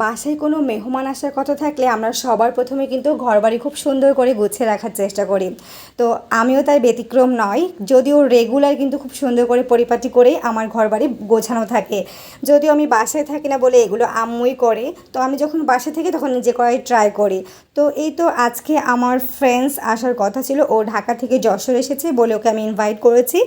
বাসায় কোনো মেহমান আসার কথা থাকলে আমরা সবার প্রথমে কিন্তু ঘরবাড়ি খুব সুন্দর করে গুছিয়ে রাখার চেষ্টা করি। তো আমিও তার ব্যতিক্রম নয়, যদিও রেগুলার কিন্তু খুব সুন্দর করে পরিপাটি করেই আমার ঘরবাড়ি গোছানো থাকে। যদিও আমি বাসায় থাকি না বলে এগুলো আম্মুই করে, তো আমি যখন বাসায় থাকি তখন নিজে করাই ট্রাই করি। তো এই তো আজকে আমার ফ্রেন্ডস আসার কথা ছিল, ও ঢাকা থেকে যশোর এসেছে বলে ওকে আমি ইনভাইট করেছি।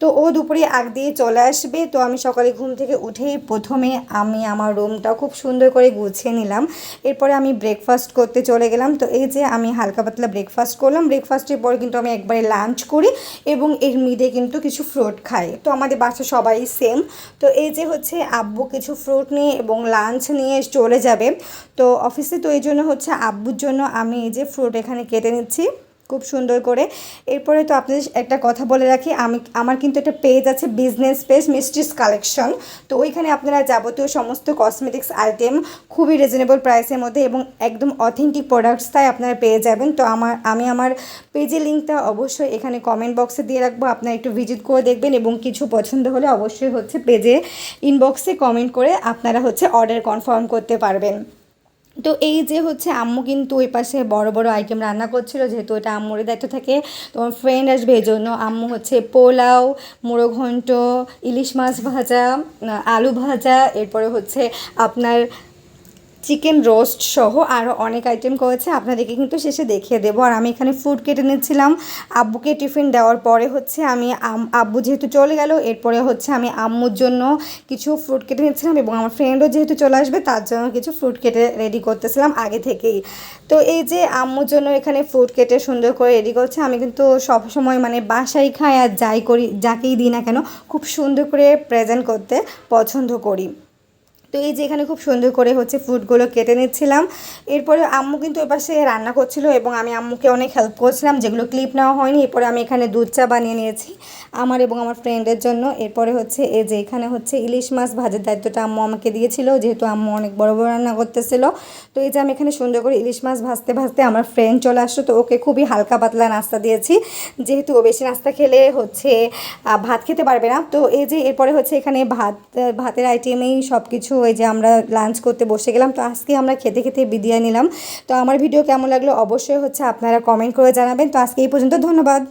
তো ও দুপুরে আগ দিয়ে চলে আসবে। তো আমি সকালে ঘুম থেকে উঠেই প্রথমে আমি আমার রুমটা খুব সুন্দর করে গুছিয়ে নিলাম। এরপরে আমি ব্রেকফাস্ট করতে চলে গেলাম। তো এই যে আমি হালকা পাতলা ব্রেকফাস্ট করলাম, ব্রেকফাস্টের পর কিন্তু আমি একবারে লাঞ্চ করি এবং এর মিডে কিন্তু কিছু ফ্রুট খাই। তো আমাদের বাসা সবাই সেম। তো এই যে হচ্ছে আব্বু কিছু ফ্রুট নিয়ে এবং লাঞ্চ নিয়ে চলে যাবে তো অফিসে। তো এই জন্য হচ্ছে আব্বুর জন্য আমি এই যে ফ্রুট এখানে কেটে নিচ্ছি খুব সুন্দর করে। এরপরে তো আপনাদের একটা কথা বলে রাখি, আমার কিন্তু একটা পেজ আছে, বিজনেস পেজ মিস্ট্রিস কালেকশন। তো ওইখানে আপনারা যাবতীয় সমস্ত কসমেটিক্স আইটেম খুবই রিজনেবল প্রাইসের মধ্যে এবং একদম অথেন্টিক প্রোডাক্টস তাই আপনারা পেয়ে যাবেন। তো আমি আমার পেজের লিঙ্কটা অবশ্যই এখানে কমেন্ট বক্সে দিয়ে রাখবো, আপনারা একটু ভিজিট করে দেখবেন এবং কিছু পছন্দ হলে অবশ্যই হচ্ছে পেজে ইনবক্সে কমেন্ট করে আপনারা হচ্ছে অর্ডার কনফার্ম করতে পারবেন। তো এই যে হচ্ছে আম্মু কিন্তু ওই পাশে বড় বড় আইটেম রান্না করছিল, যেহেতু এটা আম্মুরই দায়িত্ব থাকে। তোমার ফ্রেন্ড আসবে এই জন্য আম্মু হচ্ছে পোলাও, মুড়ো ঘন্ট, ইলিশ মাছ ভাজা, আলু ভাজা, এরপরে হচ্ছে আপনার চিকেন রোস্ট সহ আরও অনেক আইটেম করেছে, আপনাদেরকে কিন্তু শেষে দেখিয়ে দেবো। আর আমি এখানে ফুড কেটে নিচ্ছিলাম। আব্বুকে টিফিন দেওয়ার পরে হচ্ছে আমি আব্বু যেহেতু চলে গেল, এরপরে হচ্ছে আমি আম্মুর জন্য কিছু ফ্রুট কেটে নিচ্ছিলাম এবং আমার ফ্রেন্ডও যেহেতু চলে আসবে তার জন্য কিছু ফ্রুট কেটে রেডি করতেছিলাম আগে থেকেই। তো এই যে আম্মুর জন্য এখানে ফ্রুট কেটে সুন্দর করে রেডি করছে। আমি কিন্তু সবসময় মানে বাসায় খাই আর যাই করি, যাকেই দিই না কেন, খুব সুন্দর করে প্রেজেন্ট করতে পছন্দ করি। তো এই যে এখানে খুব সুন্দর করে হচ্ছে ফুডগুলো কেটে নিচ্ছিলাম। এরপরে আম্মু কিন্তু এপাশে রান্না করছিল এবং আমি আম্মুকে অনেক হেল্প করছিলাম, যেগুলো ক্লিপ নেওয়া হয়নি। এরপরে আমি এখানে দুধ চা বানিয়ে নিয়েছি আমার এবং আমার ফ্রেন্ডের জন্য। এরপরে হচ্ছে এই যে এখানে হচ্ছে ইলিশ মাছ ভাজার দায়িত্বটা আম্মু আমাকে দিয়েছিল, যেহেতু আম্মু অনেক বড় বড় রান্না করতেছিল। তো এই যে আমি এখানে সুন্দর করে ইলিশ মাছ ভাজতে ভাজতে আমার ফ্রেন্ড চলে আসলো, তো ওকে খুবই হালকা পাতলা নাস্তা দিয়েছি, যেহেতু ও বেশি নাস্তা খেলে হচ্ছে ভাত খেতে পারবে না। তো এই যে এরপরে হচ্ছে এখানে ভাতের আইটেমেই সব কিছু, এই যে আমরা লাঞ্চ করতে বসে গেলাম। তো আজকে আমরা খেতে খেতে বিদায় নিলাম। তো আমার ভিডিও কেমন লাগলো অবশ্যই হচ্ছে আপনারা কমেন্ট করে জানাবেন। তো আজকে এই পর্যন্ত, ধন্যবাদ।